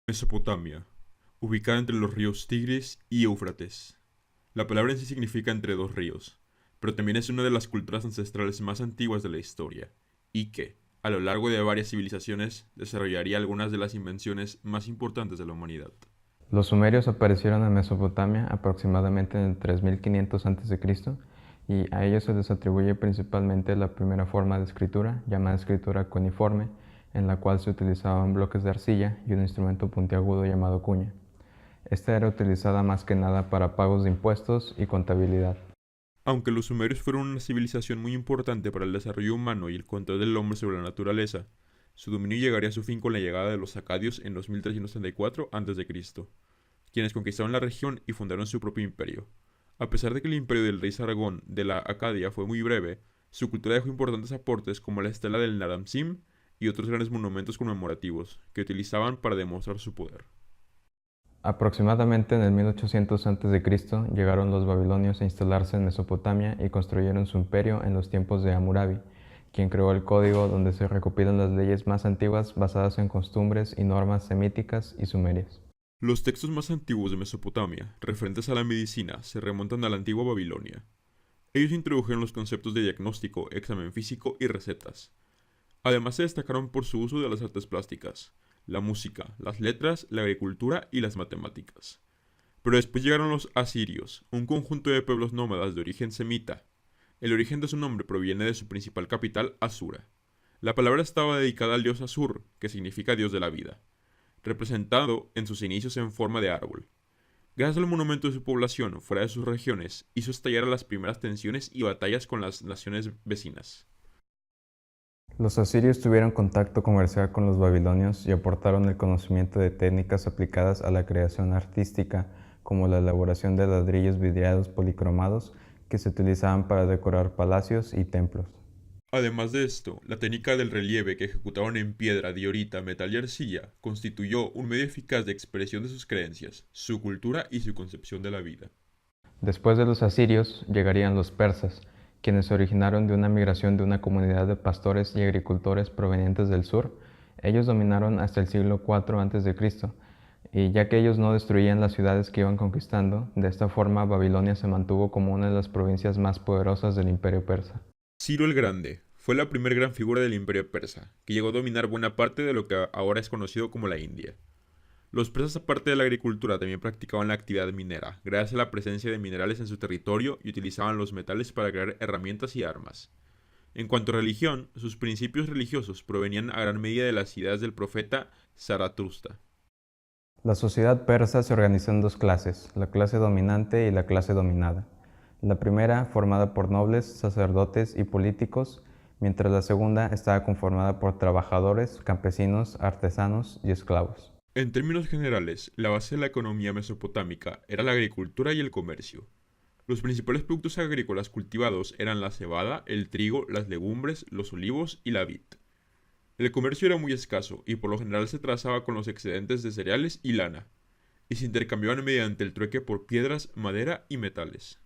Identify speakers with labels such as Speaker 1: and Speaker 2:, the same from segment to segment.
Speaker 1: Mesopotamia, ubicada entre los ríos Tigris y Éufrates. La palabra en sí significa entre dos ríos, pero también es una de las culturas ancestrales más antiguas de la historia, y que, a lo largo de varias civilizaciones, desarrollaría algunas de las invenciones más importantes de la humanidad.
Speaker 2: Los sumerios aparecieron en Mesopotamia aproximadamente en el 3500 a.C. y a ellos se les atribuye principalmente la primera forma de escritura, llamada escritura cuneiforme, en la cual se utilizaban bloques de arcilla y un instrumento puntiagudo llamado cuña. Esta era utilizada más que nada para pagos de impuestos y contabilidad.
Speaker 1: Aunque los sumerios fueron una civilización muy importante para el desarrollo humano y el control del hombre sobre la naturaleza, su dominio llegaría a su fin con la llegada de los acadios en 2334 a.C., quienes conquistaron la región y fundaron su propio imperio. A pesar de que el imperio del rey Sargón de la Acadia fue muy breve, su cultura dejó importantes aportes como la estela del Naram-Sin y otros grandes monumentos conmemorativos que utilizaban para demostrar su poder.
Speaker 2: Aproximadamente en el 1800 a.C. llegaron los babilonios a instalarse en Mesopotamia y construyeron su imperio en los tiempos de Hammurabi, quien creó el código donde se recopilan las leyes más antiguas basadas en costumbres y normas semíticas y sumerias.
Speaker 1: Los textos más antiguos de Mesopotamia, referentes a la medicina, se remontan a la antigua Babilonia. Ellos introdujeron los conceptos de diagnóstico, examen físico y recetas. Además se destacaron por su uso de las artes plásticas, la música, las letras, la agricultura y las matemáticas. Pero después llegaron los asirios, un conjunto de pueblos nómadas de origen semita. El origen de su nombre proviene de su principal capital, Asura. La palabra estaba dedicada al dios Asur, que significa dios de la vida, representado en sus inicios en forma de árbol. Gracias al monumento de su población fuera de sus regiones, hizo estallar las primeras tensiones y batallas con las naciones vecinas.
Speaker 2: Los asirios tuvieron contacto comercial con los babilonios y aportaron el conocimiento de técnicas aplicadas a la creación artística, como la elaboración de ladrillos vidriados policromados que se utilizaban para decorar palacios y templos.
Speaker 1: Además de esto, la técnica del relieve que ejecutaban en piedra, diorita, metal y arcilla constituyó un medio eficaz de expresión de sus creencias, su cultura y su concepción de la vida.
Speaker 2: Después de los asirios llegarían los persas, quienes se originaron de una migración de una comunidad de pastores y agricultores provenientes del sur. Ellos dominaron hasta el siglo IV a.C., y ya que ellos no destruían las ciudades que iban conquistando, de esta forma Babilonia se mantuvo como una de las provincias más poderosas del imperio persa.
Speaker 1: Ciro el Grande fue la primera gran figura del imperio persa, que llegó a dominar buena parte de lo que ahora es conocido como la India. Los persas, aparte de la agricultura, también practicaban la actividad minera, gracias a la presencia de minerales en su territorio y utilizaban los metales para crear herramientas y armas. En cuanto a religión, sus principios religiosos provenían a gran medida de las ideas del profeta Zaratustra.
Speaker 2: La sociedad persa se organizó en dos clases, la clase dominante y la clase dominada. La primera, formada por nobles, sacerdotes y políticos, mientras la segunda estaba conformada por trabajadores, campesinos, artesanos y esclavos.
Speaker 1: En términos generales, la base de la economía mesopotámica era la agricultura y el comercio. Los principales productos agrícolas cultivados eran la cebada, el trigo, las legumbres, los olivos y la vid. El comercio era muy escaso y por lo general se trazaba con los excedentes de cereales y lana, y se intercambiaban mediante el trueque por piedras, madera y metales.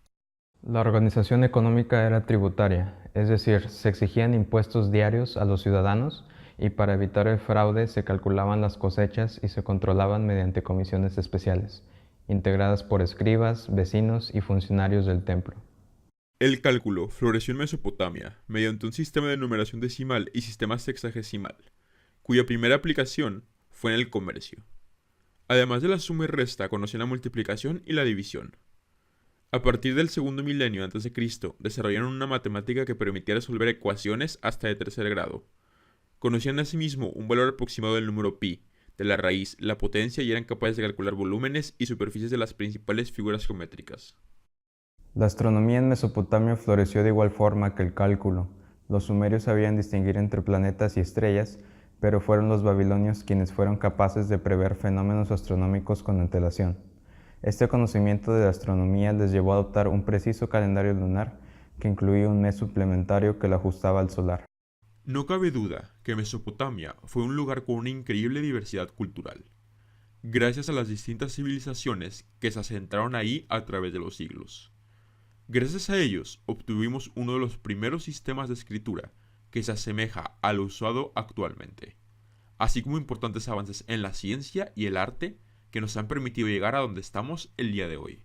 Speaker 2: La organización económica era tributaria, es decir, se exigían impuestos diarios a los ciudadanos y para evitar el fraude se calculaban las cosechas y se controlaban mediante comisiones especiales, integradas por escribas, vecinos y funcionarios del templo.
Speaker 1: El cálculo floreció en Mesopotamia mediante un sistema de numeración decimal y sistema sexagesimal, cuya primera aplicación fue en el comercio. Además de la suma y resta, conocían la multiplicación y la división. A partir del segundo milenio antes de Cristo, desarrollaron una matemática que permitía resolver ecuaciones hasta de tercer grado. Conocían asimismo un valor aproximado del número pi, de la raíz, la potencia y eran capaces de calcular volúmenes y superficies de las principales figuras geométricas.
Speaker 2: La astronomía en Mesopotamia floreció de igual forma que el cálculo. Los sumerios sabían distinguir entre planetas y estrellas, pero fueron los babilonios quienes fueron capaces de prever fenómenos astronómicos con antelación. Este conocimiento de la astronomía les llevó a adoptar un preciso calendario lunar que incluía un mes suplementario que lo ajustaba al solar.
Speaker 1: No cabe duda que Mesopotamia fue un lugar con una increíble diversidad cultural, gracias a las distintas civilizaciones que se asentaron ahí a través de los siglos. Gracias a ellos obtuvimos uno de los primeros sistemas de escritura que se asemeja al usado actualmente. así como importantes avances en la ciencia y el arte que nos han permitido llegar a donde estamos el día de hoy.